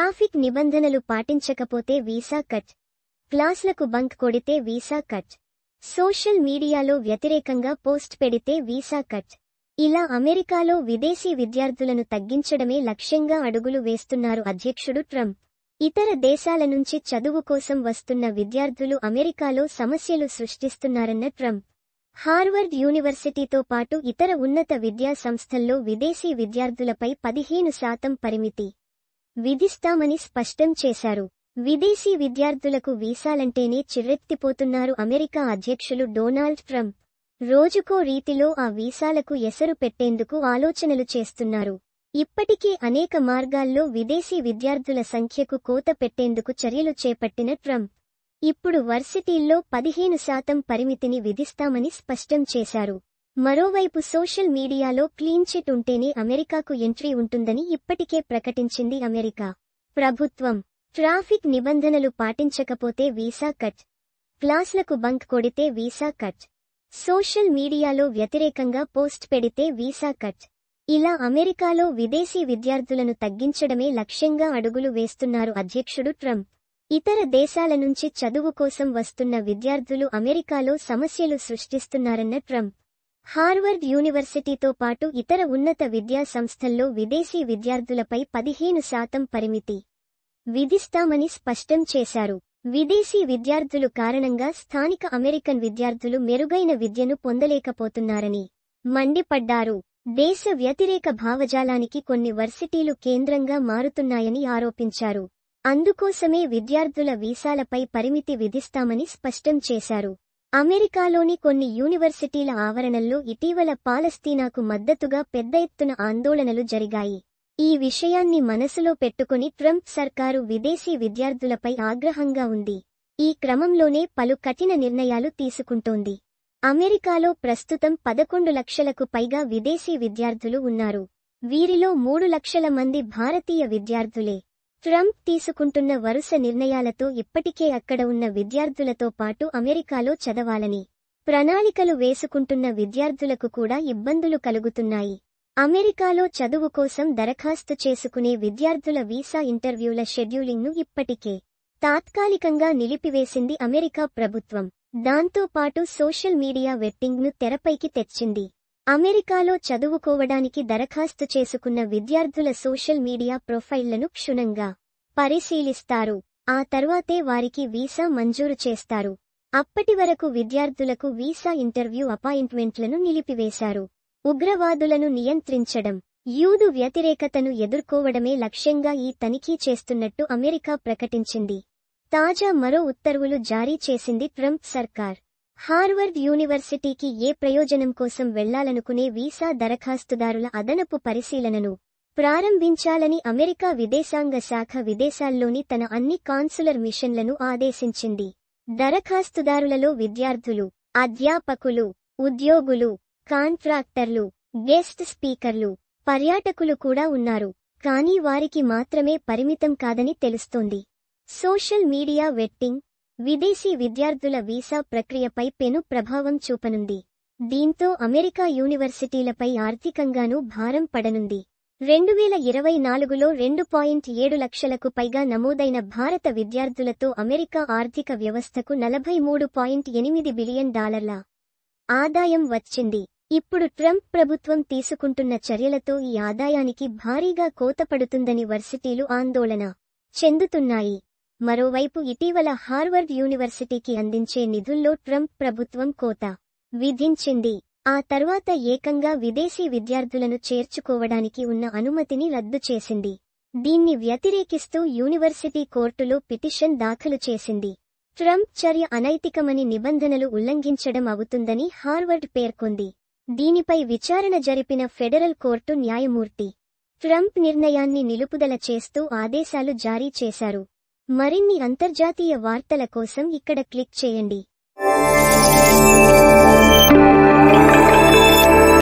Traffic నిబంధనలు పాటించకపోతే visa cut, క్లాస్లకు bunk కొడితే వీసా కట్, సోషల్ మీడియాలో వ్యతిరేకంగా పోస్ట్ పెడితే వీసా కట్. ఇలా అమెరికాలో విదేశీ విద్యార్థులను తగ్గించడమే లక్ష్యంగా అడుగులు వేస్తున్నారు అధ్యక్షుడు ట్రంప్. ఇతర దేశాల నుంచి చదువు కోసం వస్తున్న విద్యార్థులు అమెరికాలో సమస్యలు సృష్టిస్తున్నారన్న ట్రంప్, హార్వర్డ్ యూనివర్సిటీతో పాటు ఇతర ఉన్నత విద్యా సంస్థల్లో విదేశీ విద్యార్థులపై 15% పరిమితి విధిస్తామని స్పష్టం చేశారు. విదేశీ విద్యార్థులకు వీసాలంటేనే చిర్రెత్తిపోతున్నారు అమెరికా అధ్యక్షులు డొనాల్డ్ ట్రంప్. రోజుకో రీతిలో ఆ వీసాలకు ఎసరు పెట్టేందుకు ఆలోచనలు చేస్తున్నారు. ఇప్పటికే అనేక మార్గాల్లో విదేశీ విద్యార్థుల సంఖ్యకు కోత పెట్టేందుకు చర్యలు చేపట్టిన ట్రంప్, ఇప్పుడు వర్సిటీల్లో 15% పరిమితిని విధిస్తామని స్పష్టం చేశారు. మరోవైపు సోషల్ మీడియాలో క్లీన్ చిట్ ఉంటేనే అమెరికాకు ఎంట్రీ ఉంటుందని ఇప్పటికే ప్రకటించింది అమెరికా ప్రభుత్వం. ట్రాఫిక్ నిబంధనలు పాటించకపోతే వీసా కట్, క్లాస్లకు బంక్ కొడితే వీసా కట్, సోషల్ మీడియాలో వ్యతిరేకంగా పోస్ట్ పెడితే వీసా కట్. ఇలా అమెరికాలో విదేశీ విద్యార్థులను తగ్గించడమే లక్ష్యంగా అడుగులు వేస్తున్నారు అధ్యక్షుడు ట్రంప్. ఇతర దేశాల నుంచి చదువు కోసం వస్తున్న విద్యార్థులు అమెరికాలో సమస్యలు సృష్టిస్తున్నారన్న ట్రంప్, హార్వర్డ్ యూనివర్సిటీతో పాటు ఇతర ఉన్నత విద్యా సంస్థల్లో విదేశీ విద్యార్థులపై 15% పరిమితి విధిస్తామని స్పష్టం చేశారు. విదేశీ విద్యార్థులు కారణంగా స్థానిక అమెరికన్ విద్యార్థులు మెరుగైన విద్యను పొందలేకపోతున్నారని మండిపడ్డారు. దేశ వ్యతిరేక భావజాలానికి కొన్ని వర్సిటీలు కేంద్రంగా మారుతున్నాయని ఆరోపించారు. అందుకోసమే విద్యార్థుల వీసాలపై పరిమితి విధిస్తామని స్పష్టం చేశారు. అమెరికాలోని కొన్ని యూనివర్సిటీల ఆవరణల్లో ఇటీవల పాలస్తీనాకు మద్దతుగా పెద్ద ఎత్తున ఆందోళనలు జరిగాయి. ఈ విషయాన్ని మనసులో పెట్టుకుని ట్రంప్ సర్కారు విదేశీ విద్యార్థులపై ఆగ్రహంగా ఉంది. ఈ క్రమంలోనే పలు కఠిన నిర్ణయాలు తీసుకుంటోంది. అమెరికాలో ప్రస్తుతం 11 లక్షలకు పైగా విదేశీ విద్యార్థులు ఉన్నారు. వీరిలో 3 లక్షల మంది భారతీయ విద్యార్థులే. ట్రంప్ తీసుకుంటున్న వరుస నిర్ణయాలతో ఇప్పటికే అక్కడ ఉన్న విద్యార్థులతో పాటు అమెరికాలో చదవాలని ప్రణాళికలు వేసుకుంటున్న విద్యార్థులకు కూడా ఇబ్బందులు కలుగుతున్నాయి. అమెరికాలో చదువు కోసం దరఖాస్తు చేసుకునే విద్యార్థుల వీసా ఇంటర్వ్యూల షెడ్యూలింగ్ను ఇప్పటికే తాత్కాలికంగా నిలిపివేసింది అమెరికా ప్రభుత్వం. దాంతో పాటు సోషల్ మీడియా వెట్టింగ్ను తెరపైకి తెచ్చింది. అమెరికాలో చదువుకోవడానికి దరఖాస్తు చేసుకున్న విద్యార్థుల సోషల్ మీడియా ప్రొఫైళ్లను క్షుణ్ణంగా పరిశీలిస్తారు. ఆ తర్వాతే వారికి వీసా మంజూరు చేస్తారు. అప్పటి వరకు విద్యార్థులకు వీసా ఇంటర్వ్యూ అపాయింట్మెంట్లను నిలిపివేశారు. ఉగ్రవాదులను నియంత్రించడం, యూదు వ్యతిరేకతను ఎదుర్కోవడమే లక్ష్యంగా ఈ తనిఖీ చేస్తున్నట్టు అమెరికా ప్రకటించింది. తాజా మరో ఉత్తర్వులు జారీ చేసింది ట్రంప్ సర్కార్. హార్వర్డ్ యూనివర్సిటీకి ఏ ప్రయోజనం కోసం వెళ్లాలనుకునే వీసా దరఖాస్తుదారుల అదనపు పరిశీలనను ప్రారంభించాలని అమెరికా విదేశాంగ శాఖ విదేశాల్లోని తన అన్ని కాన్సులర్ మిషన్లను ఆదేశించింది. దరఖాస్తుదారులలో విద్యార్థులు, అధ్యాపకులు, ఉద్యోగులు, కాంట్రాక్టర్లు, గెస్ట్ స్పీకర్లు, పర్యాటకులు కూడా ఉన్నారు. కానీ వారికి మాత్రమే పరిమితం కాదని తెలుస్తోంది. సోషల్ మీడియా వెట్టింగ్ విదేశీ విద్యార్థుల వీసా ప్రక్రియపై పెను ప్రభావం చూపనుంది. దీంతో అమెరికా యూనివర్సిటీలపై ఆర్థికంగానూ భారం పడనుంది. 2024లో 2.7 లక్షలకు పైగా నమోదైన భారత విద్యార్థులతో అమెరికా ఆర్థిక వ్యవస్థకు $43.8 బిలియన్ ఆదాయం వచ్చింది. ఇప్పుడు ట్రంప్ ప్రభుత్వం తీసుకుంటున్న చర్యలతో ఈ ఆదాయానికి భారీగా కోత పడుతుందని వర్సిటీలు ఆందోళన చెందుతున్నాయి. మరోవైపు ఇటీవల హార్వర్డ్ యూనివర్సిటీకి అందించే నిధుల్లో ట్రంప్ ప్రభుత్వం కోత విధించింది. ఆ తర్వాత ఏకంగా విదేశీ విద్యార్థులను చేర్చుకోవడానికి ఉన్న అనుమతిని రద్దు చేసింది. దీన్ని వ్యతిరేకిస్తూ యూనివర్సిటీ కోర్టులో పిటిషన్ దాఖలు చేసింది. ట్రంప్ చర్య అనైతికమని, నిబంధనలు ఉల్లంఘించడం అవుతుందని హార్వర్డ్ పేర్కొంది. దీనిపై విచారణ జరిపిన ఫెడరల్ కోర్టు న్యాయమూర్తి ట్రంప్ నిర్ణయాన్ని నిలుపుదల చేస్తూ ఆదేశాలు జారీ చేశారు. మరిన్ని అంతర్జాతీయ వార్తల కోసం ఇక్కడ క్లిక్ చేయండి.